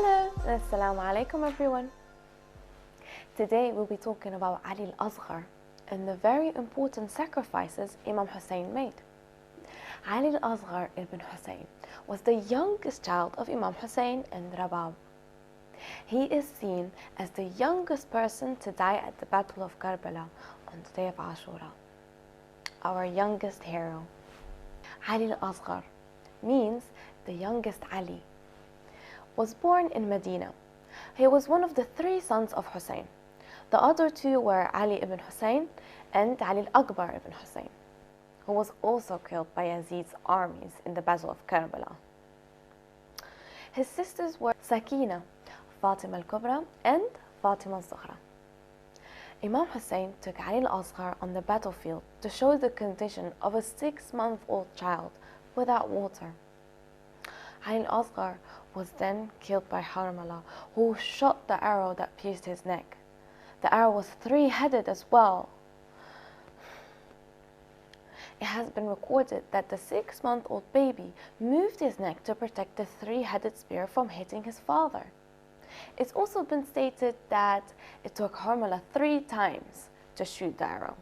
Hello, Assalamu alaikum everyone. Today we'll be talking about Ali al-Asghar and the very important sacrifices Imam Hussein made. Ali al-Asghar ibn Hussein was the youngest child of Imam Hussein and Rabab. He is seen as the youngest person to die at the Battle of Karbala on the day of Ashura. Our youngest hero. Ali al-Asghar means the youngest Ali. Was born in Medina. He was one of the three sons of Hussein. The other two were Ali ibn Hussein and Ali al-Akbar ibn Hussein, who was also killed by Yazid's armies in the Battle of Karbala. His sisters were Sakina, Fatima al-Kubra, and Fatima al-Zahra. Imam Hussein took Ali al-Asghar on the battlefield to show the condition of a 6-month-old child without water. Ali al-Asghar was then killed by Harmala, who shot the arrow that pierced his neck. The arrow was 3-headed as well. It has been recorded that the 6-month-old baby moved his neck to protect the 3-headed spear from hitting his father. It's also been stated that it took Harmala 3 times to shoot the arrow.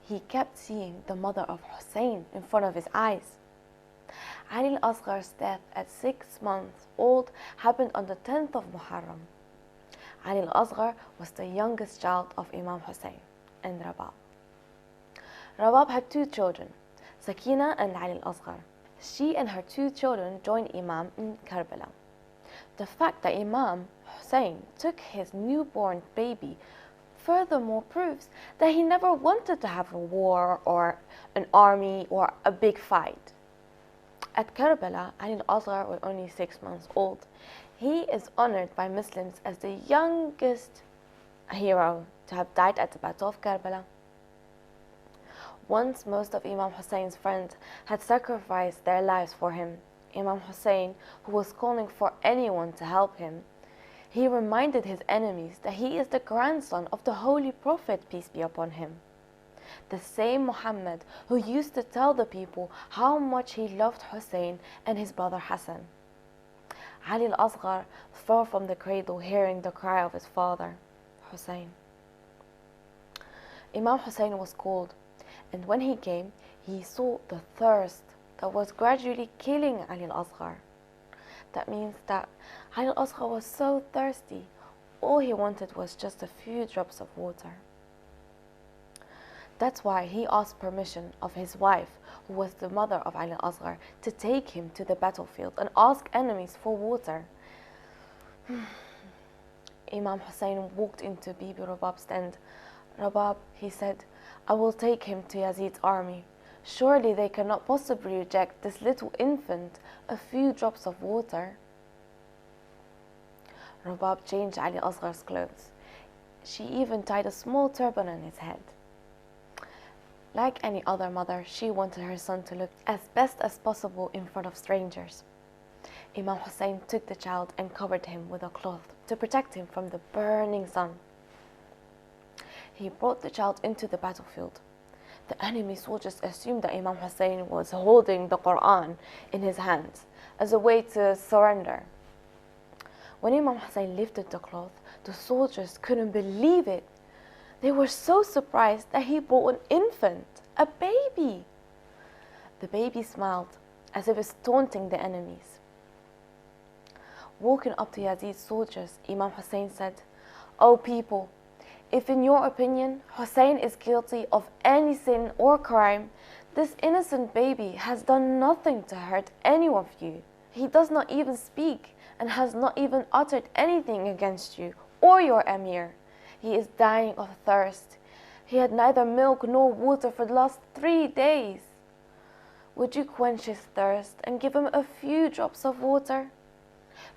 He kept seeing the mother of Hussein in front of his eyes. Ali al-Asghar's death at 6 months old happened on the 10th of Muharram. Ali al-Asghar was the youngest child of Imam Hussein and Rabab. Rabab had 2 children, Sakina and Ali al-Asghar. She and her 2 children joined Imam in Karbala. The fact that Imam Hussein took his newborn baby furthermore proves that he never wanted to have a war or an army or a big fight. At Karbala, Ali al-Asghar was only 6 months old. He is honored by Muslims as the youngest hero to have died at the Battle of Karbala. Once most of Imam Hussein's friends had sacrificed their lives for him, Imam Hussein, who was calling for anyone to help him, he reminded his enemies that he is the grandson of the Holy Prophet, peace be upon him. The same Muhammad who used to tell the people how much he loved Hussein and his brother Hassan. Ali al-Asghar fell from the cradle hearing the cry of his father, Hussein. Imam Hussein was cold, and when he came, he saw the thirst that was gradually killing Ali al-Asghar. That means that Ali al-Asghar was so thirsty, all he wanted was just a few drops of water. That's why he asked permission of his wife, who was the mother of Ali al-Asghar, to take him to the battlefield and ask enemies for water. Imam Hussein walked into Bibi Rabab's tent. Rabab, he said, I will take him to Yazid's army. Surely they cannot possibly reject this little infant a few drops of water. Rabab changed Ali al-Asghar's clothes. She even tied a small turban on his head. Like any other mother, she wanted her son to look as best as possible in front of strangers. Imam Hussein took the child and covered him with a cloth to protect him from the burning sun. He brought the child into the battlefield. The enemy soldiers assumed that Imam Hussein was holding the Quran in his hands as a way to surrender. When Imam Hussein lifted the cloth, the soldiers couldn't believe it. They were so surprised that he brought an infant, a baby. The baby smiled as if it's taunting the enemies. Walking up to Yazid's soldiers, Imam Hussein said, O people, if in your opinion Hussein is guilty of any sin or crime, this innocent baby has done nothing to hurt any of you. He does not even speak and has not even uttered anything against you or your emir. He is dying of thirst. He had neither milk nor water for the last 3 days. Would you quench his thirst and give him a few drops of water?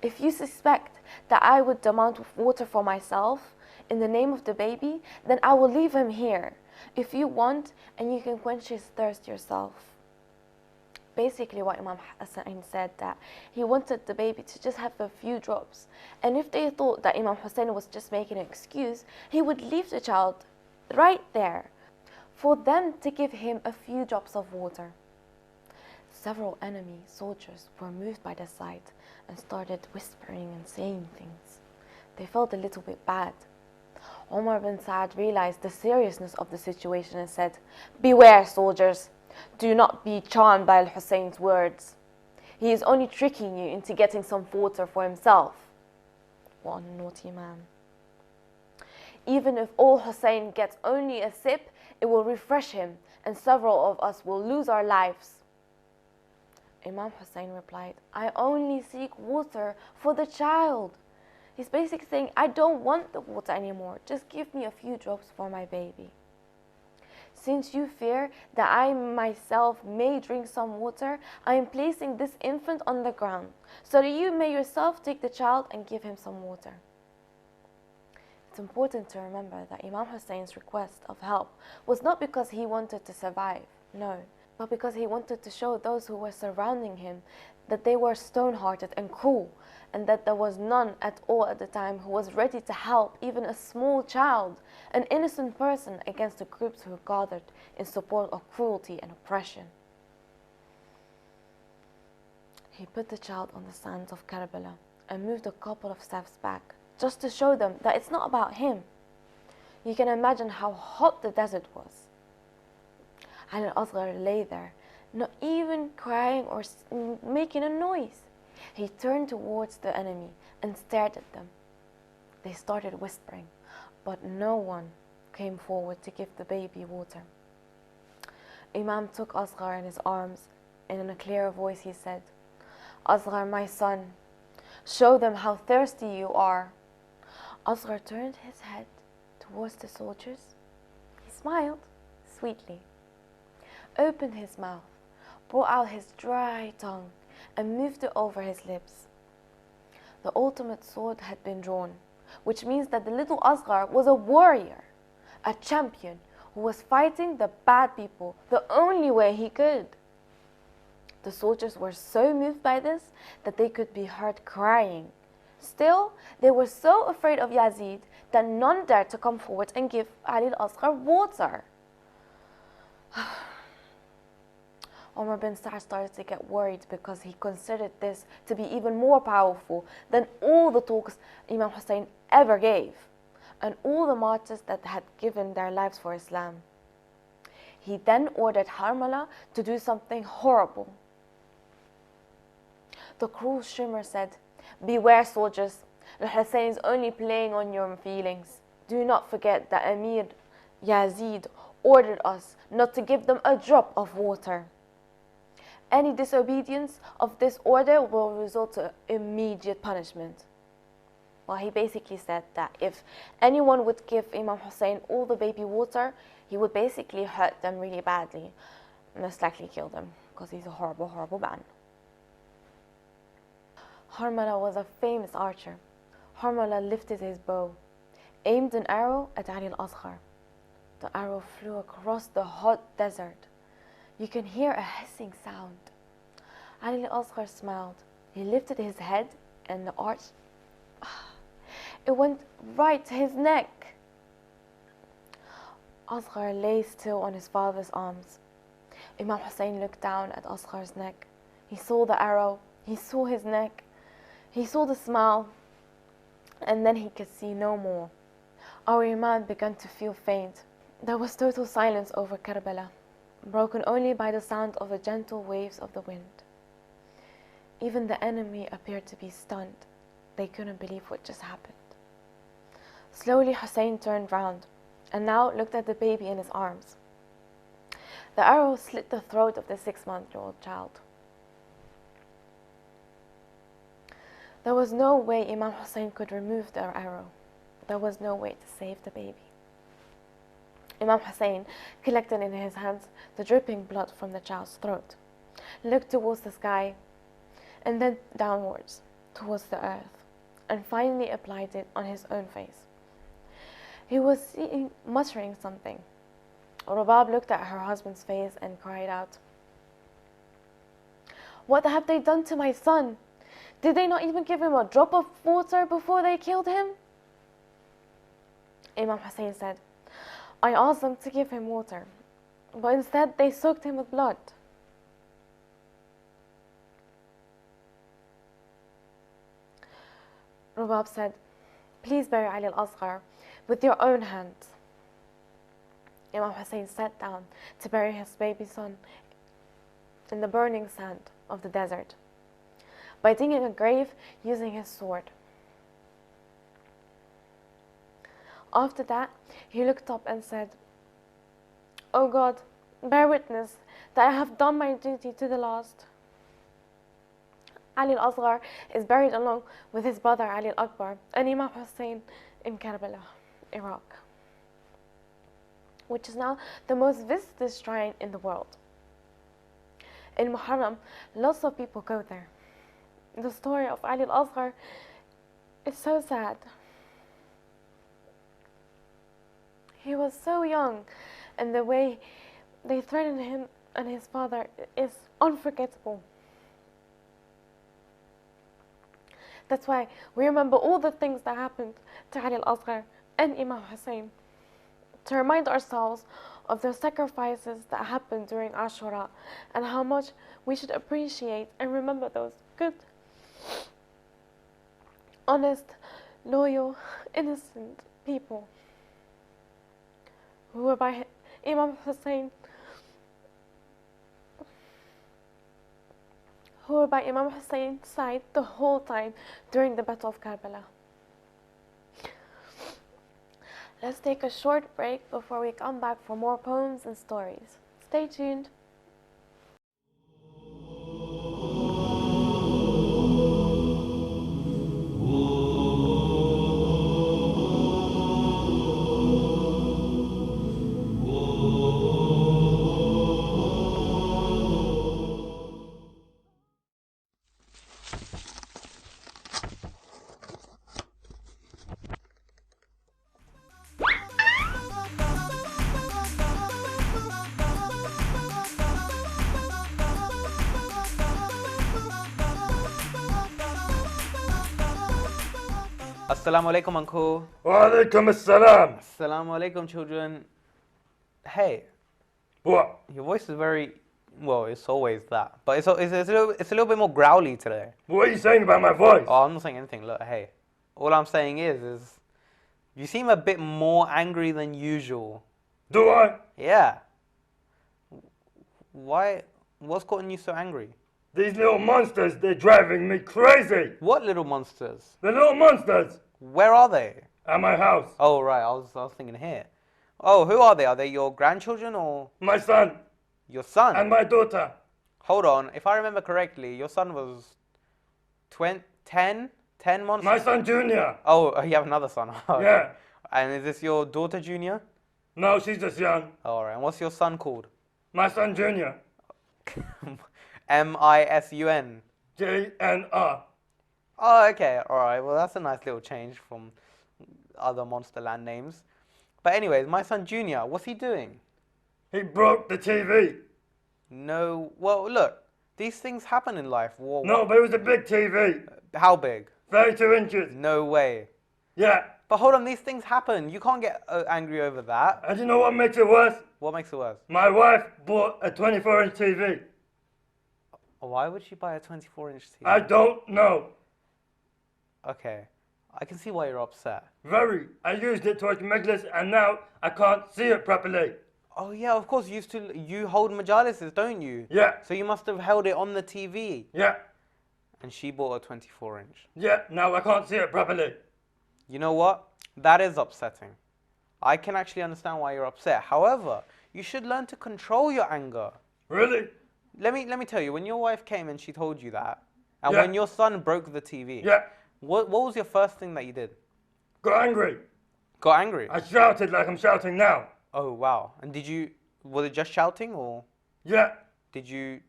If you suspect that I would demand water for myself in the name of the baby, then I will leave him here if you want, and you can quench his thirst yourself. Basically what Imam Hussein said, that he wanted the baby to just have a few drops, and if they thought that Imam Hussein was just making an excuse, he would leave the child right there for them to give him a few drops of water. Several enemy soldiers were moved by the sight and started whispering and saying things. They felt a little bit bad. Omar bin Saad realized the seriousness of the situation and said, "Beware, soldiers! Do not be charmed by Al-Hussein's words. He is only tricking you into getting some water for himself." What a naughty man. "Even if Al-Hussein gets only a sip, it will refresh him, and several of us will lose our lives." Imam Hussein replied, "I only seek water for the child." He's basically saying, "I don't want the water anymore. Just give me a few drops for my baby. Since you fear that I myself may drink some water, I am placing this infant on the ground, so that you may yourself take the child and give him some water." It's important to remember that Imam Hussein's request of help was not because he wanted to survive, no, but because he wanted to show those who were surrounding him that they were stone-hearted and cruel, and that there was none at all at the time who was ready to help even a small child, an innocent person, against the groups who gathered in support of cruelty and oppression. He put the child on the sands of Karbala and moved a couple of steps back, just to show them that it's not about him. You can imagine how hot the desert was. Ali al-Asghar lay there, not even crying or making a noise. He turned towards the enemy and stared at them. They started whispering, but no one came forward to give the baby water. Imam took Asghar in his arms, and in a clear voice he said, "Asghar, my son, show them how thirsty you are." Asghar turned his head towards the soldiers. He smiled sweetly, opened his mouth, brought out his dry tongue, and moved it over his lips. The ultimate sword had been drawn, which means that the little Asghar was a warrior, a champion who was fighting the bad people the only way he could. The soldiers were so moved by this that they could be heard crying. Still, they were so afraid of Yazid that none dared to come forward and give Ali al-Asghar water. Omar bin Saad started to get worried because he considered this to be even more powerful than all the talks Imam Hussein ever gave, and all the martyrs that had given their lives for Islam. He then ordered Harmala to do something horrible. The cruel Shimmer said, "Beware, soldiers, Al-Hussein is only playing on your feelings. Do not forget that Emir Yazid ordered us not to give them a drop of water. Any disobedience of this order will result in immediate punishment." Well, he basically said that if anyone would give Imam Hussein all the baby water, he would basically hurt them really badly, most likely kill them, because he's a horrible, horrible man. Harmala was a famous archer. Harmala lifted his bow, aimed an arrow at Ali al-Asghar. The arrow flew across the hot desert. You can hear a hissing sound. Ali al-Asghar smiled. He lifted his head, and the arch, it went right to his neck. Asghar lay still on his father's arms. Imam Hussein looked down at Asghar's neck. He saw the arrow, he saw his neck, he saw the smile, and then he could see no more. Our Imam began to feel faint. There was total silence over Karbala, broken only by the sound of the gentle waves of the wind. Even the enemy appeared to be stunned. They couldn't believe what just happened. Slowly Hussein turned round and now looked at the baby in his arms. The arrow slit the throat of the 6-month-old child. There was no way Imam Hussein could remove the arrow. There was no way to save the baby. Imam Hussein collected in his hands the dripping blood from the child's throat, looked towards the sky, and then downwards towards the earth, and finally applied it on his own face. He was muttering something. Rabab looked at her husband's face and cried out, "What have they done to my son? Did they not even give him a drop of water before they killed him?" Imam Hussein said, "I asked them to give him water, but instead they soaked him with blood." Rubab said, "Please bury Ali al-Asghar with your own hands." Imam Hussein sat down to bury his baby son in the burning sand of the desert by digging a grave using his sword. After that, he looked up and said, "O God, bear witness that I have done my duty to the last." Ali al-Asghar is buried along with his brother Ali al-Akbar and Imam Hussein in Karbala, Iraq, which is now the most visited shrine in the world. In Muharram, lots of people go there. The story of Ali al-Asghar is so sad. He was so young, and the way they threatened him and his father is unforgettable. That's why we remember all the things that happened to Ali al-Asghar and Imam Hussein, to remind ourselves of the sacrifices that happened during Ashura and how much we should appreciate and remember those good, honest, loyal, innocent people who were by Imam Hussein, who were by Imam Hussein's side the whole time during the Battle of Karbala. Let's take a short break before we come back for more poems and stories. Stay tuned. Assalamu alaikum, uncle. Wa alaikum assalam. Assalamu alaikum, children. Hey, What? your voice is very, well, it's always that. But it's a little bit more growly today. What are you saying about my voice? Oh, I'm not saying anything. Look, hey. All I'm saying is you seem a bit more angry than usual. Do I? Yeah. Why? What's gotten you so angry? These little monsters, they're driving me crazy. What little monsters? The little monsters Where are they? at my house. Oh, right. I was thinking here. Oh, who are they? Are they your grandchildren or My son your son? and my daughter. Hold on. If I remember correctly, your son was 10 months? My son Junior. Oh, you have another son. Okay. Yeah. And is this your daughter, Junior? No, she's just young. All right. And what's your son called? My son Junior. Misun. JNR. Oh, okay. All right. Well, that's a nice little change from other Monsterland names. But anyways, my son Junior, what's he doing? He broke the TV. No. Well, look. These things happen in life. No, but it was a big TV. How big? 32 inches. No way. Yeah. But hold on, these things happen. You can't get angry over that. And you know what makes it worse? What makes it worse? My wife bought a 24-inch TV. Why would she buy a 24-inch TV? I don't know. Okay. I can see why you're upset. Very. I used it to watch Majlis and now I can't see it properly. Oh yeah, of course. You hold majalises, don't you? Yeah. So you must have held it on the TV. Yeah. And she bought a 24-inch. Yeah. Now I can't see it properly. You know what? That is upsetting. I can actually understand why you're upset. However, you should learn to control your anger. Really? Let me tell you, when your wife came and she told you that, and Yeah. when your son broke the TV, Yeah. what was your first thing that you did? Got angry. Got angry? I shouted like I'm shouting now. Oh wow. And was it just shouting, or Yeah. did you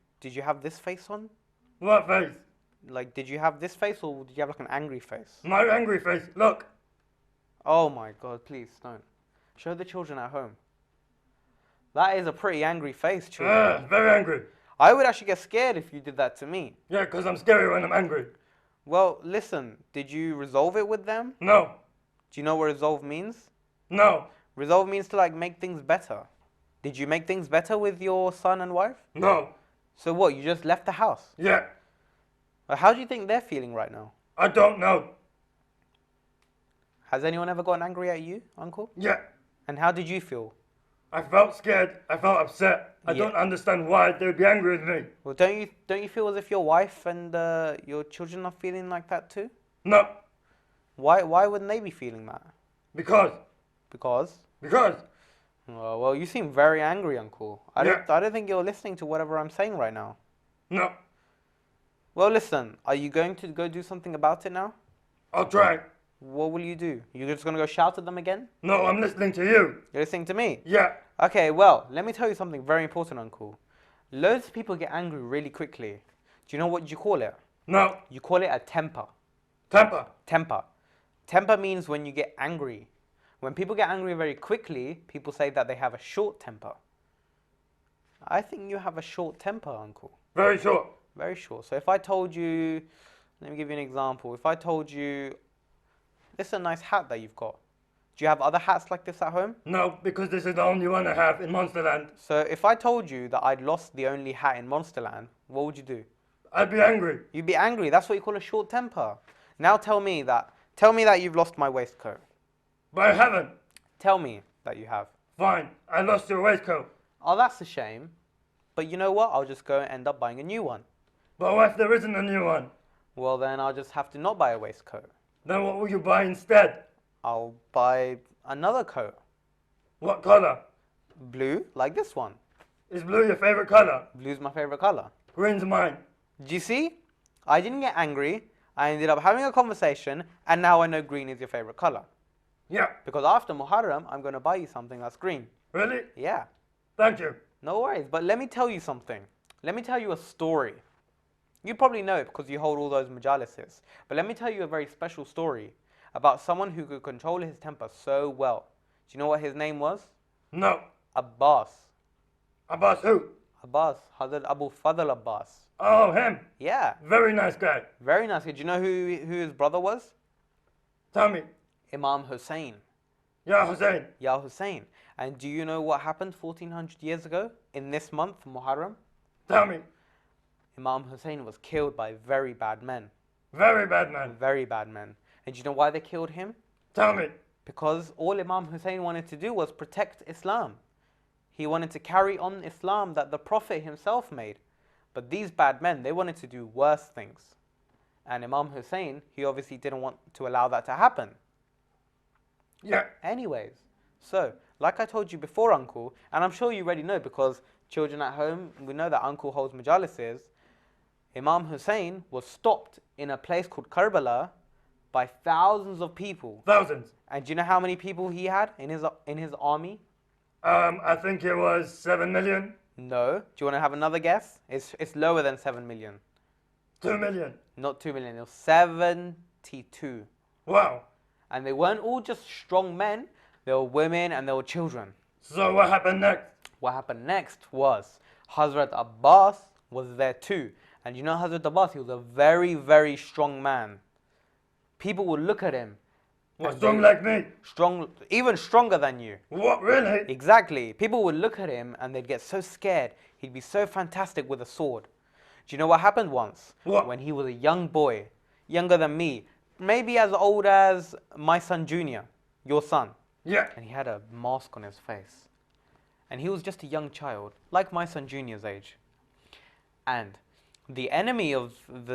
have this face on? What face? Like, did you have this face, or did you have like an angry face? My angry face. Look. Oh my God, please don't. Show the children at home. That is a pretty angry face, children. Very angry. I would actually get scared if you did that to me. Yeah, because I'm scary when I'm angry. Well, listen, did you resolve it with them? No. Do you know what resolve means? No. Resolve means to like make things better. Did you make things better with your son and wife? No. So what, you just left the house? Yeah. How do you think they're feeling right now? I don't know. Has anyone ever gotten angry at you, Uncle? Yeah. And how did you feel? I felt scared. I felt upset. I Yeah. don't understand why they would be angry with me. Well, don't you feel as if your wife and your children are feeling like that too? No. Why wouldn't they be feeling that? Because. Because. Because. Oh, well, you seem very angry, Uncle. I Yeah. don't think you're listening to whatever I'm saying right now. No. Well, listen. Are you going to go do something about it now? I'll try. What will you do? You're just gonna go shout at them again? No, I'm listening to you. You're listening to me? Yeah. Okay, well, let me tell you something very important, Uncle. Loads of people get angry really quickly. Do you know what you call it? No. You call it a temper. Temper. Temper. Temper means when you get angry. When people get angry very quickly, people say that they have a short temper. I think you have a short temper, Uncle. Very short. Very short. So if I told you, let me give you an example. If I told you, this is a nice hat that you've got. Do you have other hats like this at home? No, because this is the only one I have in Monsterland. So if I told you that I'd lost the only hat in Monsterland, what would you do? I'd be angry. You'd be angry. That's what you call a short temper. Now tell me that you've lost my waistcoat. But I haven't. Tell me that you have. Fine. I lost your waistcoat. Oh, that's a shame. But you know what? I'll just go and end up buying a new one. But what if there isn't a new one? Well, then I'll just have to not buy a waistcoat. Then what will you buy instead? I'll buy another coat. What color? Blue, like this one. Is blue your favorite color? Blue's my favorite color. Green's mine. Do you see? I didn't get angry. I ended up having a conversation, and now I know green is your favorite color. Yeah. Because after Muharram, I'm going to buy you something that's green. Really? Yeah. Thank you. No worries. But let me tell you something. Let me tell you a story. You probably know it because you hold all those majalises. But let me tell you a very special story about someone who could control his temper so well. Do you know what his name was? No. Abbas. Abbas who? Abbas. Hazrat Abu Fadl Abbas. Oh, him. Yeah. Very nice guy. Very nice. Do you know who his brother was? Tell me. Imam Hussein. Ya Hussein. Ya Hussein. And do you know what happened 1400 years ago in this month, Muharram? Tell me. Imam Hussein was killed by very bad men. Very bad man. Very bad men. And do you know why they killed him? Tell me. Because all Imam Hussein wanted to do was protect Islam. He wanted to carry on Islam that the Prophet himself made. But these bad men, they wanted to do worse things. And Imam Hussein, he obviously didn't want to allow that to happen. Yeah. Anyways, so, like I told you before, Uncle, and I'm sure you already know because children at home, we know that Uncle holds majalises. Imam Hussein was stopped in a place called Karbala by thousands of people. Thousands. And do you know how many people he had in his army? I think it was 7 million. No. Do you want to have another guess? It's lower than 7 million. 2 million. Not 2 million. It was 72. Wow. And they weren't all just strong men. There were women and there were children. So what happened next? What happened next was Hazrat Abbas was there too. And you know Hazrat Abbas, he was a very, very strong man. People would look at him. What, strong like me? Strong, even stronger than you. What, really? Exactly. People would look at him and they'd get so scared. He'd be so fantastic with a sword. Do you know what happened once? What? When he was a young boy, younger than me, maybe as old as my son Junior, your son. Yeah. And he had a mask on his face. And he was just a young child, like my son Junior's age. And the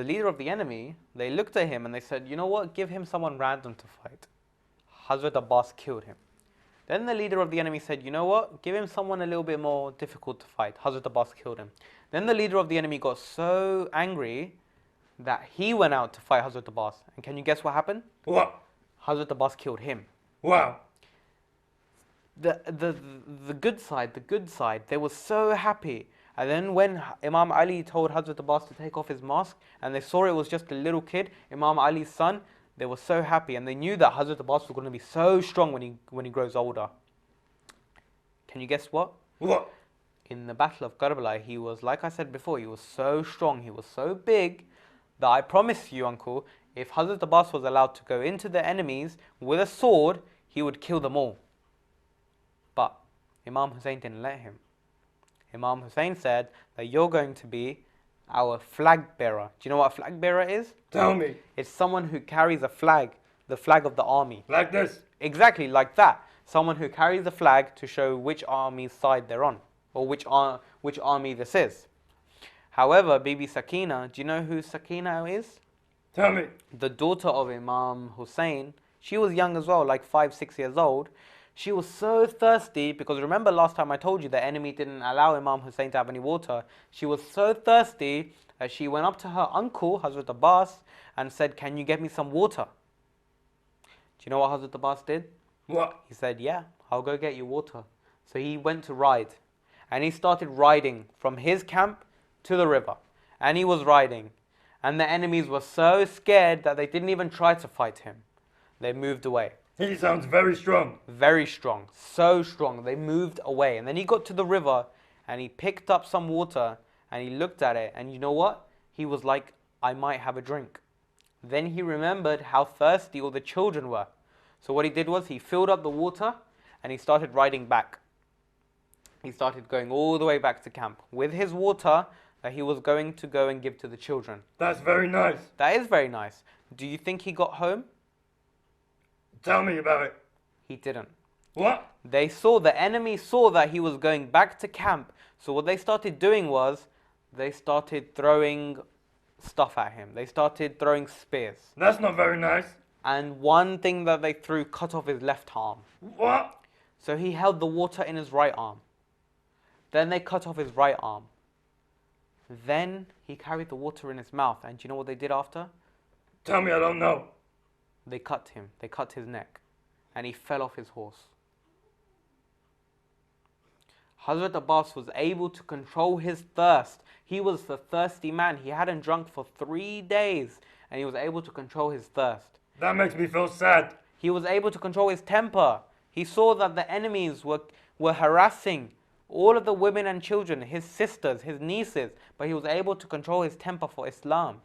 leader of the enemy, they looked at him and they said, you know what, give him someone random to fight. Hazrat Abbas killed him. Then the leader of the enemy said, you know what, give him someone a little bit more difficult to fight. Hazrat Abbas killed him. Then the leader of the enemy got so angry that he went out to fight Hazrat Abbas. And can you guess what happened? What? Hazrat Abbas killed him. Wow. The good side, they were so happy. And then when Imam Ali told Hazrat Abbas to take off his mask and they saw it was just a little kid, Imam Ali's son, they were so happy and they knew that Hazrat Abbas was going to be so strong when he grows older. Can you guess what? What? In the Battle of Karbala, he was, like I said before, he was so strong, he was so big that I promise you, Uncle, if Hazrat Abbas was allowed to go into the enemies with a sword, he would kill them all. But Imam Hussein didn't let him. Imam Hussein said that you're going to be our flag bearer. Do you know what a flag bearer is? Tell me. It's someone who carries a flag the flag of the army. Like this. Exactly like that. Someone who carries the flag to show which army's side they're on, or which army this is. However, Bibi Sakina, do you know who Sakina is? Tell me. The daughter of Imam Hussein. She was young as well, like 5, 6 years old. She was so thirsty, because remember last time I told you the enemy didn't allow Imam Hussein to have any water. She was so thirsty that she went up to her uncle, Hazrat Abbas, and said, "Can you get me some water?" Do you know what Hazrat Abbas did? What? He said, "Yeah, I'll go get you water." So he went to ride, and he started riding from his camp to the river, and he was riding, and the enemies were so scared that they didn't even try to fight him. They moved away. He sounds very strong. Very strong, so strong. They moved away, and then he got to the river, and he picked up some water, and he looked at it, and you know what? He was like, "I might have a drink." Then he remembered how thirsty all the children were. So what he did was he filled up the water, and he started riding back. He started going all the way back to camp with his water that he was going to go and give to the children. That's very nice. That is very nice. Do you think he got home? Tell me about it. He didn't. What? The enemy saw that he was going back to camp. So what they started doing was, they started throwing stuff at him. They started throwing spears. That's not very nice. And one thing that they threw cut off his left arm. What? So he held the water in his right arm. Then they cut off his right arm. Then he carried the water in his mouth. And do you know what they did after? Tell me, I don't know. They cut him. They cut his neck. And he fell off his horse. Hazrat Abbas was able to control his thirst. He was the thirsty man. He hadn't drunk for 3 days. And he was able to control his thirst. That makes me feel sad. He was able to control his temper. He saw that the enemies were harassing all of the women and children, his sisters, his nieces. But he was able to control his temper for Islam.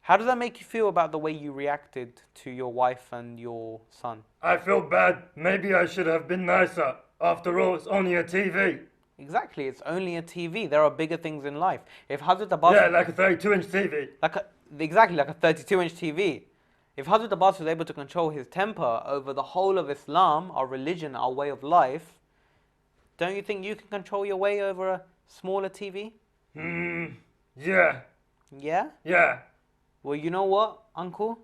How does that make you feel about the way you reacted to your wife and your son? I feel bad. Maybe I should have been nicer. After all, it's only a TV. Exactly, it's only a TV. There are bigger things in life. If Hazrat Abbas... Yeah, like a 32-inch TV. Exactly, like a 32-inch TV. If Hazrat Abbas was able to control his temper over the whole of Islam, our religion, our way of life, don't you think you can control your way over a smaller TV? Yeah. Yeah? Yeah. Well, you know what, Uncle?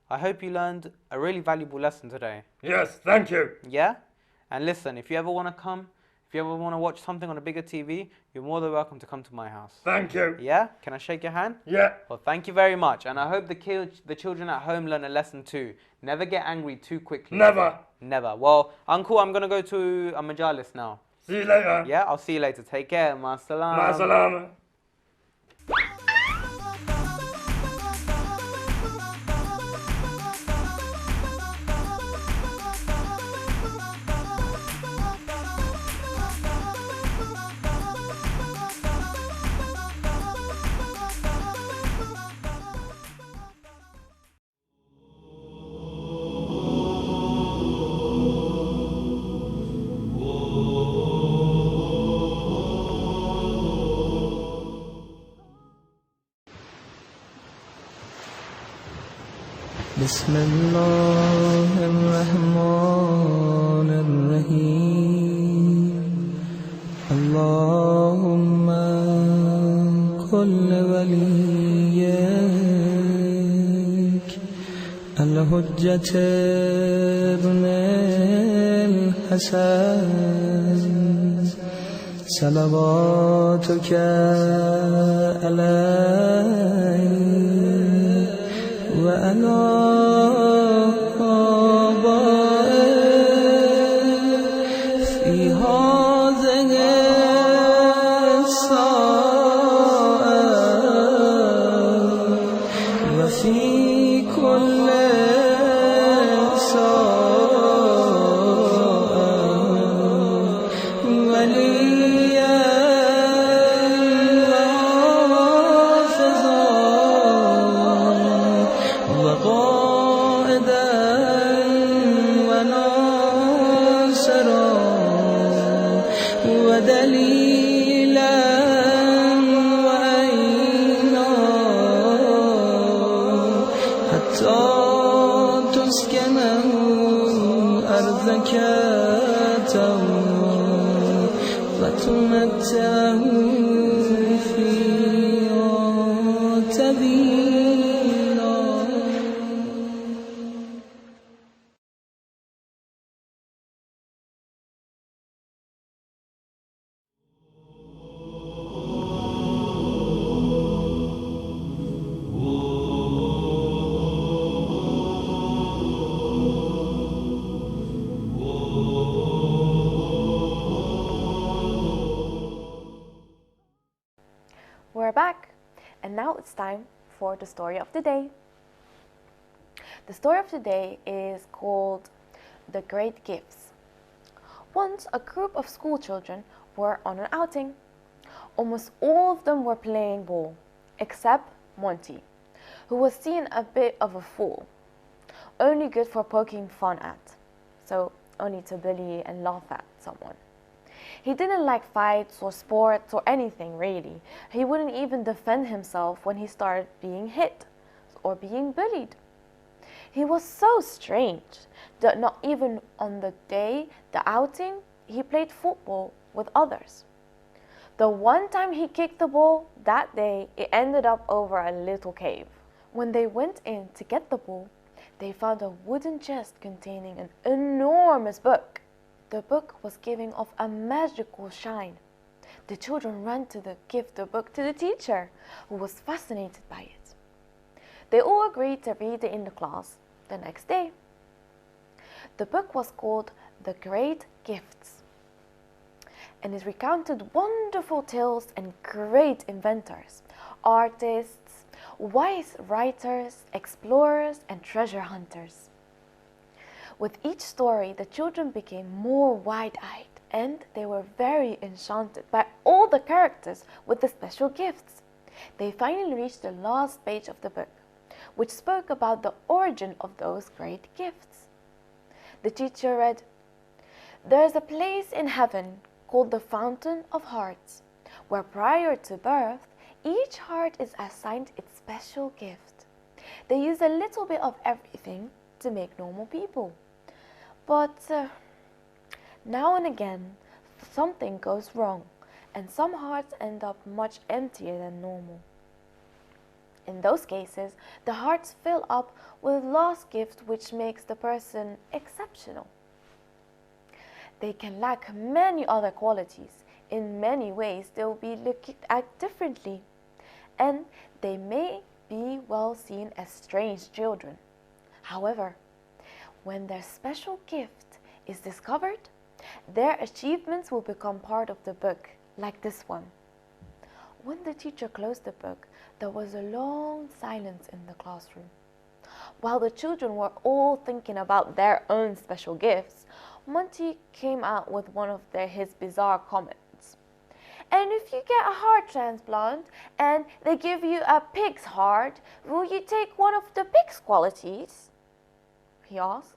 I hope you learned a really valuable lesson today. Yes, thank you. Yeah? And listen, if you ever want to come, if you ever want to watch something on a bigger TV, you're more than welcome to come to my house. Thank you. Yeah? Can I shake your hand? Yeah. Well, thank you very much. And I hope the children at home learn a lesson too. Never get angry too quickly. Never. Never. Well, Uncle, I'm going to go to a majalis now. See you later. Yeah? I'll see you later. Take care. Ma salam. Ma salama. بسم الله الرحمن الرحيم اللهم كل وليك الحجة ابن الحسن صلواتك عليه وعلى آبائه في هذه الساعة وفي كل ساعة وليا وحافظا أرضك فتمتعه فيها تبينا. We're back, and now it's time for the story of the day. The story of the day is called The Great Gifts. Once a group of school children were on an outing. Almost all of them were playing ball, except Monty, who was seen a bit of a fool, only good for poking fun at, so only to bully and laugh at someone. He didn't like fights or sports or anything really. He wouldn't even defend himself when he started being hit or being bullied. He was so strange that not even on the day, the outing, he played football with others. The one time he kicked the ball, that day, it ended up over a little cave. When they went in to get the ball, they found a wooden chest containing an enormous book. The book was giving off a magical shine. The children ran to give the book to the teacher, who was fascinated by it. They all agreed to read it in the class the next day. The book was called The Great Gifts, and it recounted wonderful tales and great inventors, artists, wise writers, explorers, and treasure hunters. With each story, the children became more wide-eyed, and they were very enchanted by all the characters with the special gifts. They finally reached the last page of the book, which spoke about the origin of those great gifts. The teacher read, "There is a place in heaven called the Fountain of Hearts, where prior to birth, each heart is assigned its special gift. They use a little bit of everything to make normal people. But now and again, something goes wrong, and some hearts end up much emptier than normal. In those cases, the hearts fill up with lost gift, which makes the person exceptional. They can lack many other qualities. In many ways, they will be looked at differently, and they may be well seen as strange children. However, when their special gift is discovered, their achievements will become part of the book, like this one." When the teacher closed the book, there was a long silence in the classroom. While the children were all thinking about their own special gifts, Monty came out with one of his bizarre comments. "And if you get a heart transplant and they give you a pig's heart, will you take one of the pig's qualities?" he asked,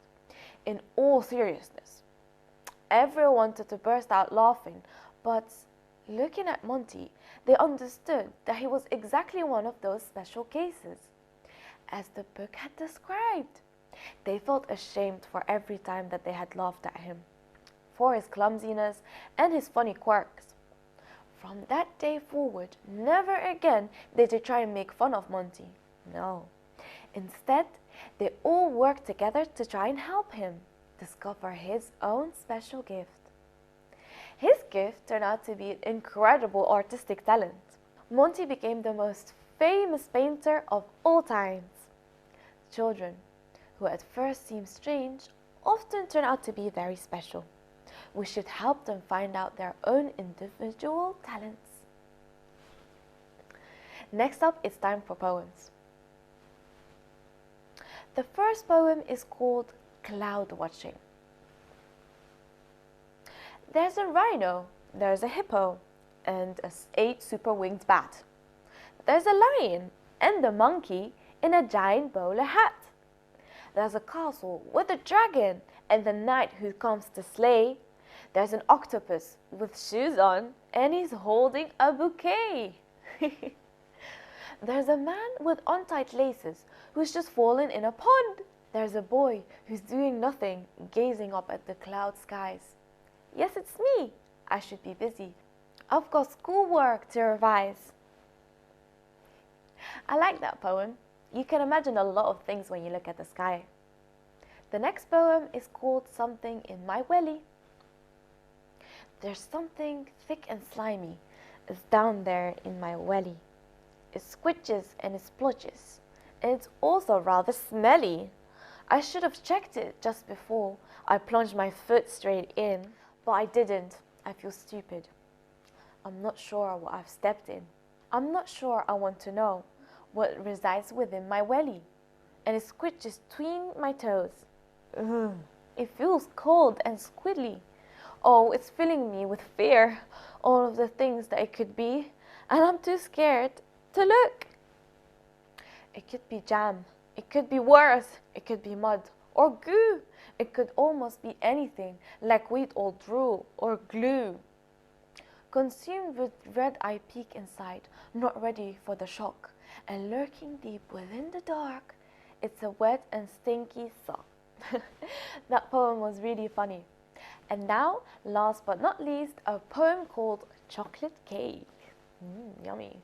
in all seriousness. Everyone wanted to burst out laughing, but looking at Monty, they understood that he was exactly one of those special cases, as the book had described. They felt ashamed for every time that they had laughed at him, for his clumsiness and his funny quirks. From that day forward, never again did they try and make fun of Monty. No. Instead, they all worked together to try and help him discover his own special gift. His gift turned out to be an incredible artistic talent. Monty became the most famous painter of all times. Children, who at first seem strange, often turn out to be very special. We should help them find out their own individual talents. Next up, it's time for poems. The first poem is called Cloud Watching. There's a rhino, there's a hippo, and 8 super-winged bat. There's a lion and a monkey in a giant bowler hat. There's a castle with a dragon and the knight who comes to slay. There's an octopus with shoes on and he's holding a bouquet. There's a man with untied laces who's just fallen in a pond. There's a boy who's doing nothing, gazing up at the cloud skies. Yes, it's me. I should be busy. I've got schoolwork to revise. I like that poem. You can imagine a lot of things when you look at the sky. The next poem is called Something in My Welly. There's something thick and slimy is down there in my welly. It squitches and it splotches, and it's also rather smelly. I should have checked it just before I plunged my foot straight in, but I didn't. I feel stupid. I'm not sure what I've stepped in. I'm not sure I want to know what resides within my welly, and it squitches between my toes. Ugh. It feels cold and squiddly. Oh, it's filling me with fear, all of the things that it could be, and I'm too scared to look. It could be jam, it could be worse, it could be mud or goo. It could almost be anything, like wheat or drool or glue. Consumed with red-eye peak inside, not ready for the shock, and lurking deep within the dark, it's a wet and stinky sock. That poem was really funny. And now, last but not least, a poem called Chocolate Cake. Yummy.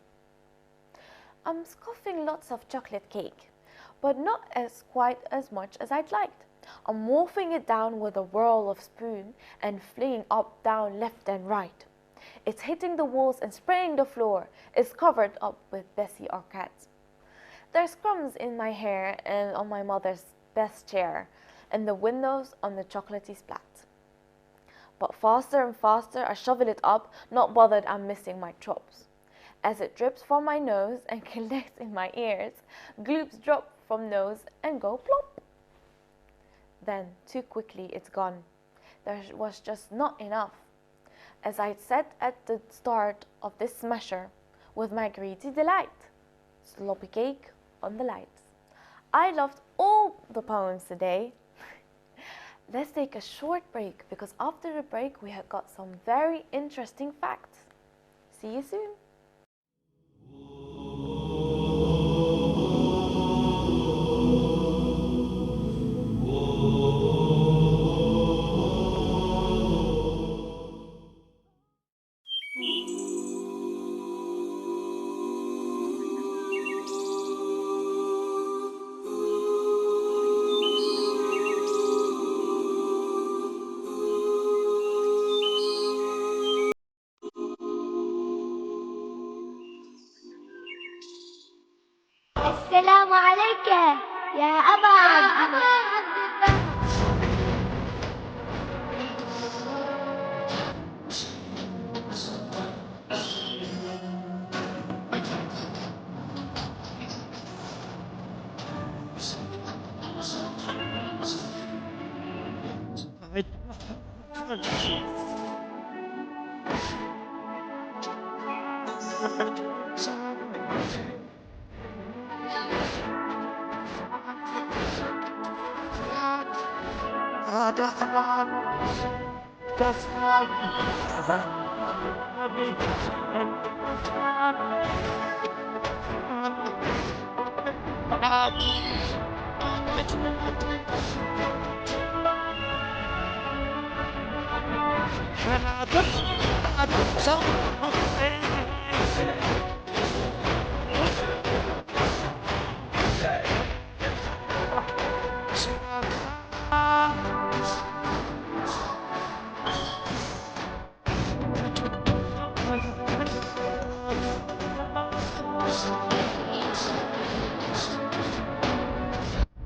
I'm scoffing lots of chocolate cake, but not quite as much as I'd liked. I'm wolfing it down with a whirl of spoon and flinging up, down, left and right. It's hitting the walls and spraying the floor. It's covered up with Bessie Arquette. There's crumbs in my hair and on my mother's best chair, and the windows on the chocolatey splat. But faster and faster I shovel it up, not bothered I'm missing my chops. As it drips from my nose and collects in my ears, gloops drop from nose and go plop. Then, too quickly, it's gone. There was just not enough. As I said at the start of this smasher, with my greedy delight, sloppy cake on the lights. I loved all the poems today. Let's take a short break, because after the break we have got some very interesting facts. See you soon. السلام عليك يا أبا عبد الله.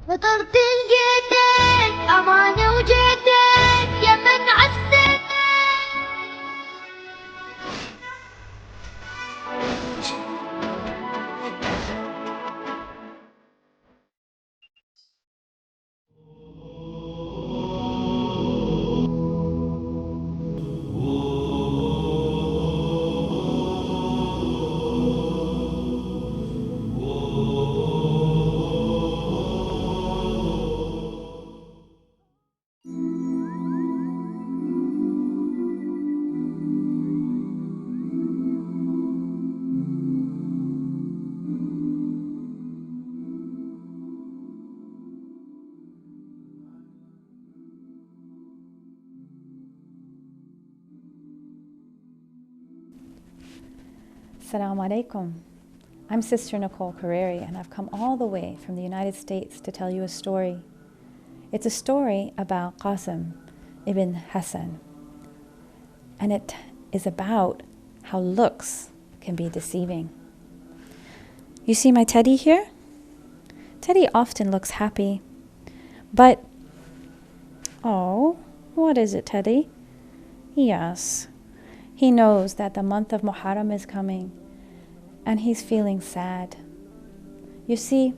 فطرت لقيتك أمانة وجيتك يا من عسيتك. Assalamu alaikum. I'm Sister Nicole Carreri, and I've come all the way from the United States to tell you a story. It's a story about Qasim ibn Hassan, and it is about how looks can be deceiving. You see my teddy here? Teddy often looks happy, but, oh, what is it, Teddy? Yes, he knows that the month of Muharram is coming, and he's feeling sad. You see,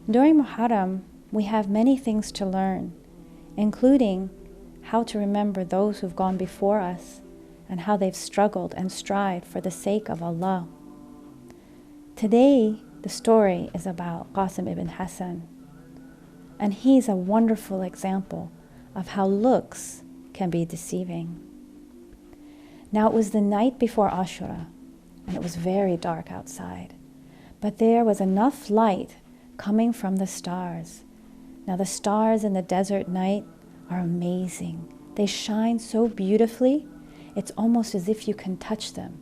during Muharram, we have many things to learn, including how to remember those who've gone before us and how they've struggled and strived for the sake of Allah. Today, the story is about Qasim ibn Hassan, and he's a wonderful example of how looks can be deceiving. Now, it was the night before Ashura, and it was very dark outside, but there was enough light coming from the stars. Now, the stars in the desert night are amazing. They shine so beautifully, it's almost as if you can touch them.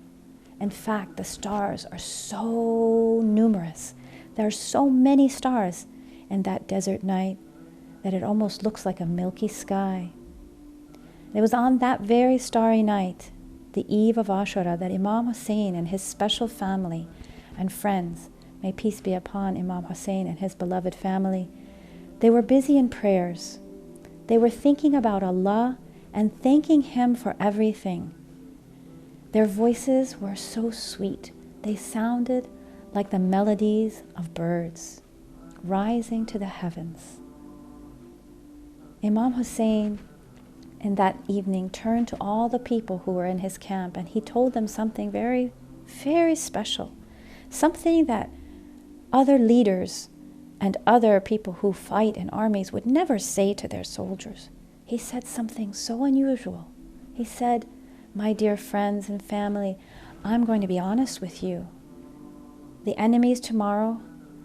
In fact, the stars are so numerous. There are so many stars in that desert night that it almost looks like a milky sky. It was on that very starry night, the eve of Ashura, that Imam Hussein and his special family and friends, may peace be upon Imam Hussein and his beloved family, they were busy in prayers. They were thinking about Allah and thanking Him for everything. Their voices were so sweet. They sounded like the melodies of birds rising to the heavens. Imam Hussein in that evening turned to all the people who were in his camp, and he told them something very, very special, something that other leaders and other people who fight in armies would never say to their soldiers. He said something so unusual. He said, "My dear friends and family, I'm going to be honest with you. The enemies tomorrow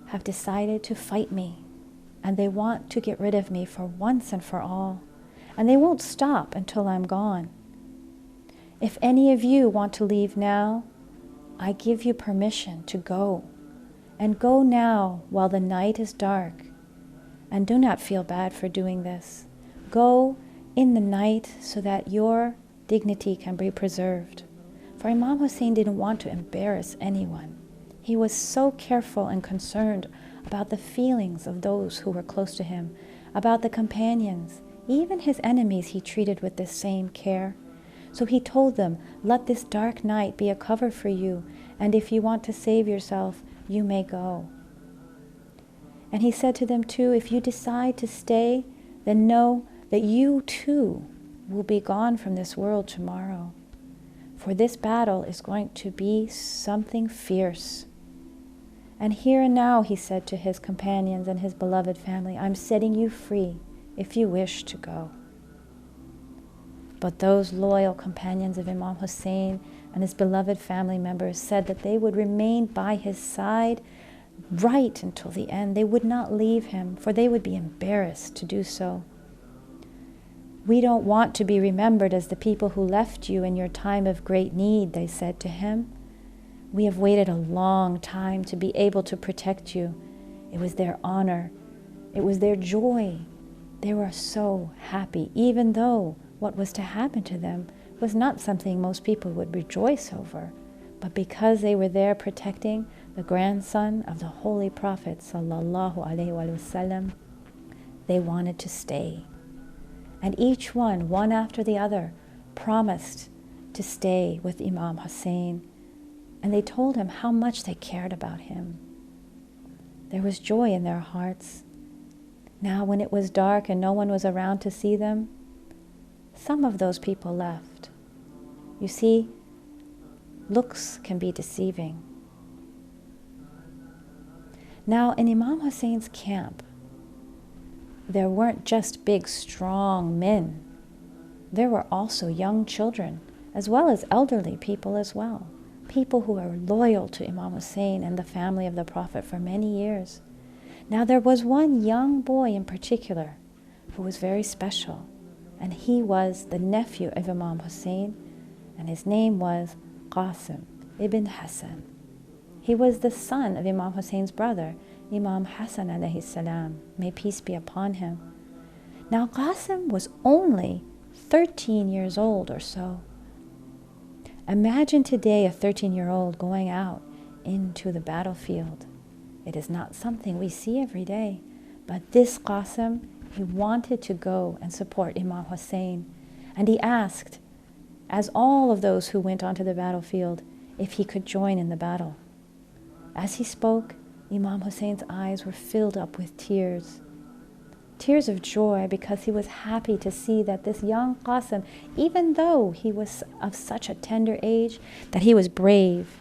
have decided to fight me, and they want to get rid of me for once and for all, and they won't stop until I'm gone. If any of you want to leave now, I give you permission to go, and go now while the night is dark, and do not feel bad for doing this. Go in the night so that your dignity can be preserved." For Imam Hussein didn't want to embarrass anyone. He was so careful and concerned about the feelings of those who were close to him, about the companions. Even his enemies he treated with the same care. So he told them, "Let this dark night be a cover for you, and if you want to save yourself, you may go." And he said to them too, "If you decide to stay, then know that you too will be gone from this world tomorrow. For this battle is going to be something fierce. And here and now," he said to his companions and his beloved family, "I'm setting you free if you wish to go." But those loyal companions of Imam Hussein and his beloved family members said that they would remain by his side right until the end. They would not leave him, for they would be embarrassed to do so. "We don't want to be remembered as the people who left you in your time of great need," they said to him. "We have waited a long time to be able to protect you." It was their honor. It was their joy. They were so happy, even though what was to happen to them was not something most people would rejoice over. But because they were there protecting the grandson of the Holy Prophet sallallahu alaihi wasallam, they wanted to stay. And each one after the other, promised to stay with Imam Hussein. And they told him how much they cared about him. There was joy in their hearts. Now, when it was dark and no one was around to see them, some of those people left. You see, looks can be deceiving. Now, in Imam Hussein's camp, there weren't just big, strong men. There were also young children, as well as elderly people as well. People who were loyal to Imam Hussein and the family of the Prophet for many years. Now, there was one young boy in particular who was very special, and he was the nephew of Imam Hussein, and his name was Qasim ibn Hassan. He was the son of Imam Hussein's brother, Imam Hassan alayhi salam, may peace be upon him. Now Qasim was only 13 years old or so. Imagine today a 13-year-old going out into the battlefield. It is not something we see every day, but this Qasim, he wanted to go and support Imam Hussein, and he asked, as all of those who went onto the battlefield, if he could join in the battle. As he spoke, Imam Hussein's eyes were filled up with tears. Tears of joy, because he was happy to see that this young Qasim, even though he was of such a tender age, that he was brave.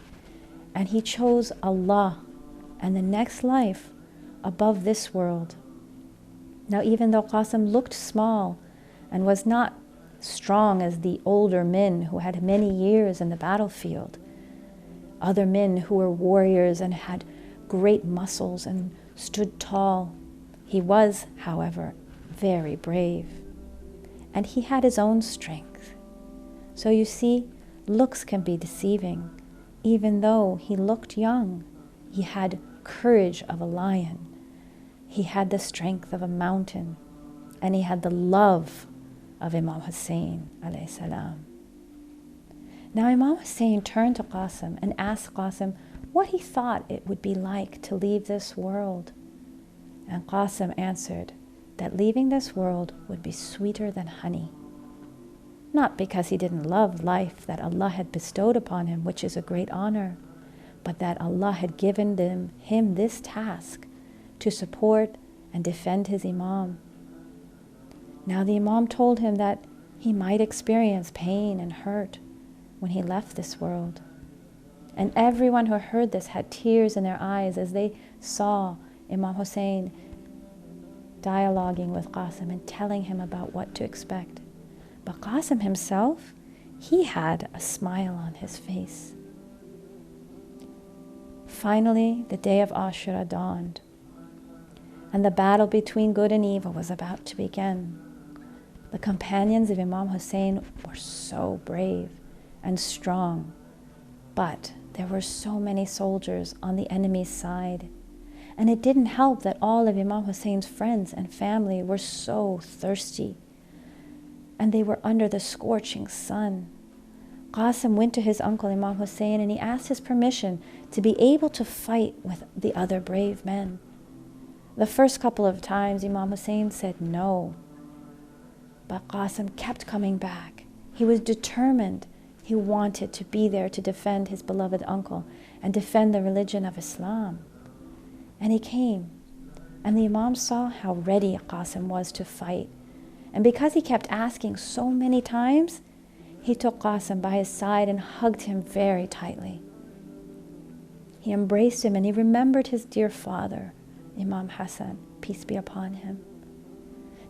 And he chose Allah and the next life above this world. Now, even though Qasim looked small and was not strong as the older men who had many years in the battlefield, other men who were warriors and had great muscles and stood tall, he was, however, very brave. And he had his own strength. So you see, looks can be deceiving. Even though he looked young, he had courage of a lion. He had the strength of a mountain. And he had the love of Imam Hussein alayhi salam. Now Imam Hussein turned to Qasim and asked Qasim what he thought it would be like to leave this world. And Qasim answered that leaving this world would be sweeter than honey. Not because he didn't love life that Allah had bestowed upon him, which is a great honor, but that Allah had given him this task to support and defend his Imam. Now the Imam told him that he might experience pain and hurt when he left this world. And everyone who heard this had tears in their eyes as they saw Imam Hussein dialoguing with Qasim and telling him about what to expect. But Qasim himself, he had a smile on his face. Finally, the day of Ashura dawned, and the battle between good and evil was about to begin. The companions of Imam Hussein were so brave and strong, but there were so many soldiers on the enemy's side. And it didn't help that all of Imam Hussein's friends and family were so thirsty. And they were under the scorching sun. Qasim went to his uncle Imam Hussein and he asked his permission to be able to fight with the other brave men. The first couple of times Imam Hussein said no. But Qasim kept coming back. He was determined. He wanted to be there to defend his beloved uncle and defend the religion of Islam. And he came, and the Imam saw how ready Qasim was to fight. And because he kept asking so many times, he took Qasim by his side and hugged him very tightly. He embraced him and he remembered his dear father, Imam Hassan, peace be upon him.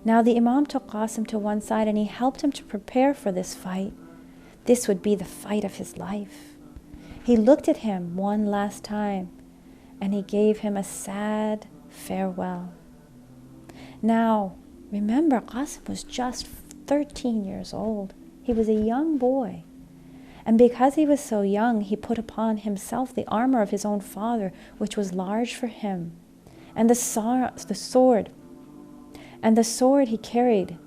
Now the Imam took Qasim to one side and he helped him to prepare for this fight. This would be the fight of his life. He looked at him one last time and he gave him a sad farewell. Now, remember, Qasim was just 13 years old. He was a young boy. And because he was so young, he put upon himself the armor of his own father, which was large for him, and the sword. And the sword he carried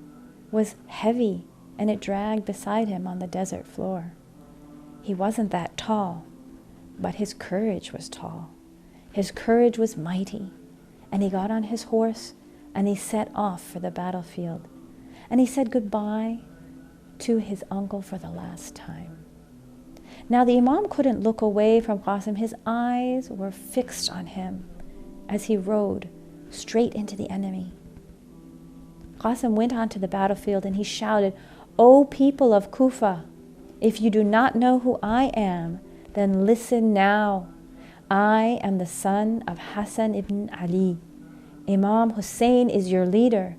was heavy, and it dragged beside him on the desert floor. He wasn't that tall, but his courage was tall. His courage was mighty, and he got on his horse, and he set off for the battlefield. And he said goodbye to his uncle for the last time. Now the Imam couldn't look away from Qasim. His eyes were fixed on him as he rode straight into the enemy. Qasim went onto the battlefield and he shouted, "O people of Kufa, if you do not know who I am, then listen now. I am the son of Hassan ibn Ali. Imam Hussein is your leader,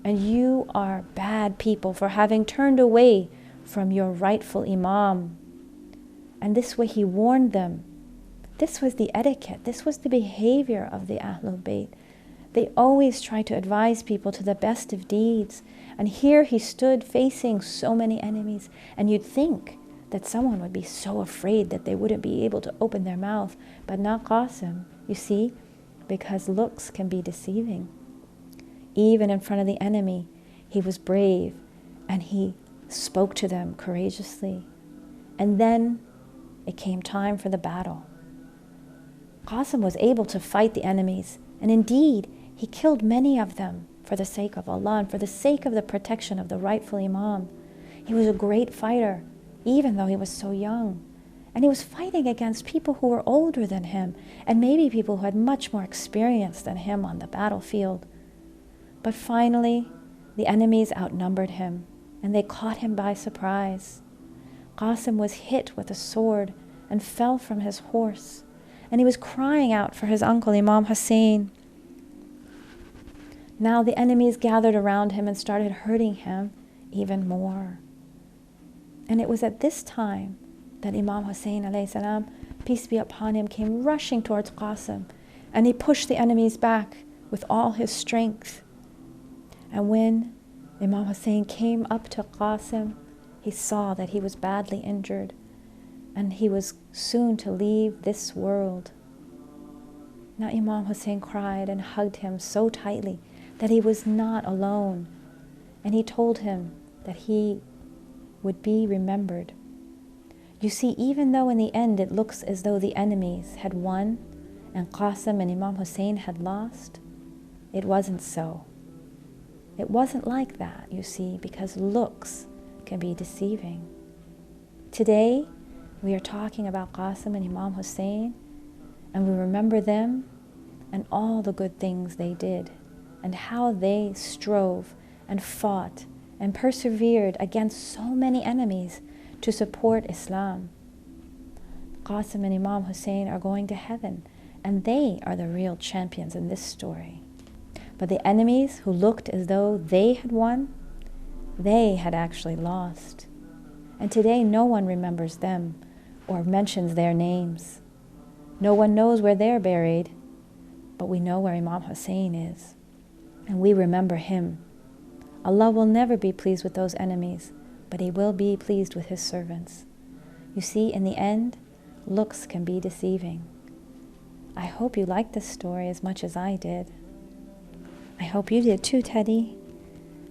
and you are bad people for having turned away from your rightful Imam." And this way he warned them. This was the etiquette. This was the behavior of the Ahlul Bayt. They always try to advise people to the best of deeds. And here he stood facing so many enemies. And you'd think that someone would be so afraid that they wouldn't be able to open their mouth, but not Qasim, you see, because looks can be deceiving. Even in front of the enemy, he was brave and he spoke to them courageously. And then it came time for the battle. Qasim was able to fight the enemies, and indeed, he killed many of them for the sake of Allah and for the sake of the protection of the rightful Imam. He was a great fighter, even though he was so young. And he was fighting against people who were older than him, and maybe people who had much more experience than him on the battlefield. But finally, the enemies outnumbered him, and they caught him by surprise. Qasim was hit with a sword and fell from his horse, and he was crying out for his uncle Imam Hussein. Now the enemies gathered around him and started hurting him even more. And it was at this time that Imam Hussein alayhi salam, peace be upon him, came rushing towards Qasim, and he pushed the enemies back with all his strength. And when Imam Hussein came up to Qasim, he saw that he was badly injured, and he was soon to leave this world. Now Imam Hussein cried and hugged him so tightly that he was not alone, and he told him that he would be remembered. You see, even though in the end it looks as though the enemies had won and Qasim and Imam Hussein had lost, it wasn't so. It wasn't like that, you see, because looks can be deceiving. Today, we are talking about Qasim and Imam Hussein, and we remember them and all the good things they did, and how they strove and fought and persevered against so many enemies to support Islam. Qasim and Imam Hussein are going to heaven, and they are the real champions in this story. But the enemies who looked as though they had won, they had actually lost. And today no one remembers them or mentions their names. No one knows where they're buried, but we know where Imam Hussein is, and we remember him. Allah will never be pleased with those enemies, but He will be pleased with His servants. You see, in the end, looks can be deceiving. I hope you liked this story as much as I did. I hope you did too, Teddy.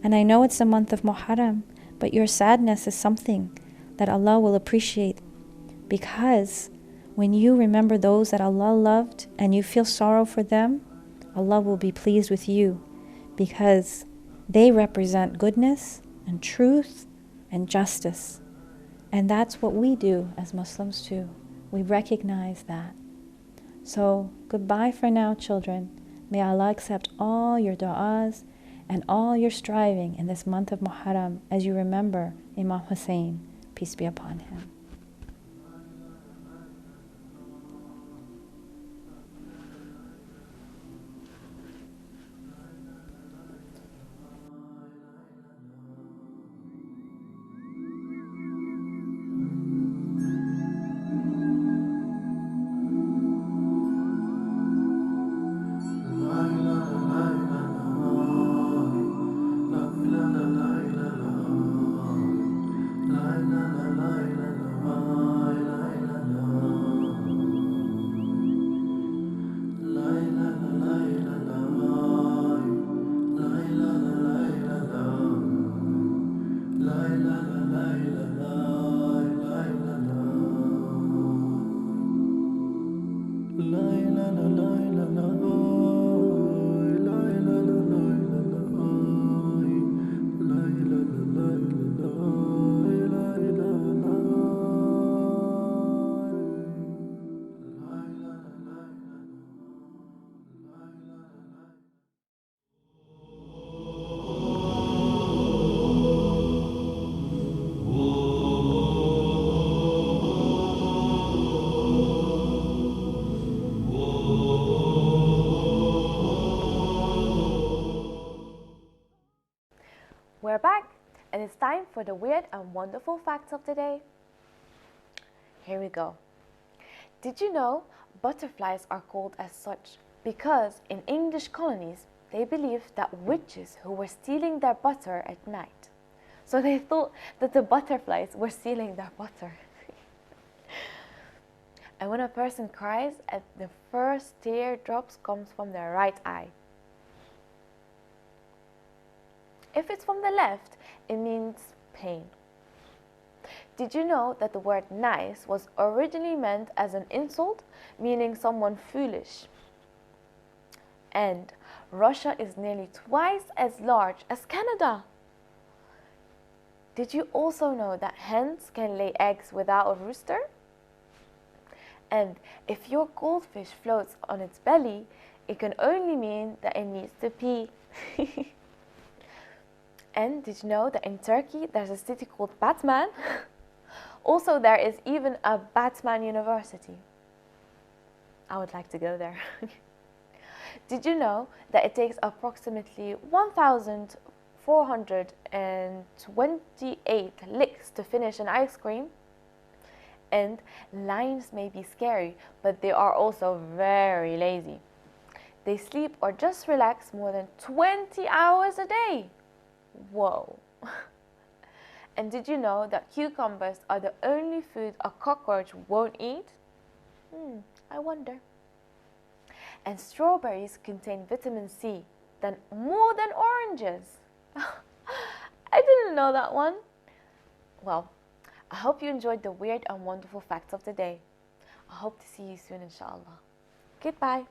And I know it's the month of Muharram, but your sadness is something that Allah will appreciate, because when you remember those that Allah loved and you feel sorrow for them, Allah will be pleased with you, because they represent goodness and truth and justice. And that's what we do as Muslims too. We recognize that. So goodbye for now, children. May Allah accept all your du'as and all your striving in this month of Muharram as you remember Imam Hussein, peace be upon him. We're back, and it's time for the weird and wonderful facts of the day. Here we go. Did you know butterflies are called as such because in English colonies they believed that witches who were stealing their butter at night, so they thought that the butterflies were stealing their butter. And when a person cries, the first teardrops comes from their right eye. If it's from the left, it means pain. Did you know that the word nice was originally meant as an insult, meaning someone foolish? And Russia is nearly twice as large as Canada. Did you also know that hens can lay eggs without a rooster? And if your goldfish floats on its belly, it can only mean that it needs to pee. And did you know that in Turkey there's a city called Batman? Also, there is even a Batman University. I would like to go there. Did you know that it takes approximately 1,428 licks to finish an ice cream? And lions may be scary, but they are also very lazy. They sleep or just relax more than 20 hours a day. Whoa. And did you know that cucumbers are the only food a cockroach won't eat? I wonder. And strawberries contain vitamin C more than oranges. I didn't know that one. Well, I hope you enjoyed the weird and wonderful facts of the day. I hope to see you soon, inshallah. Goodbye.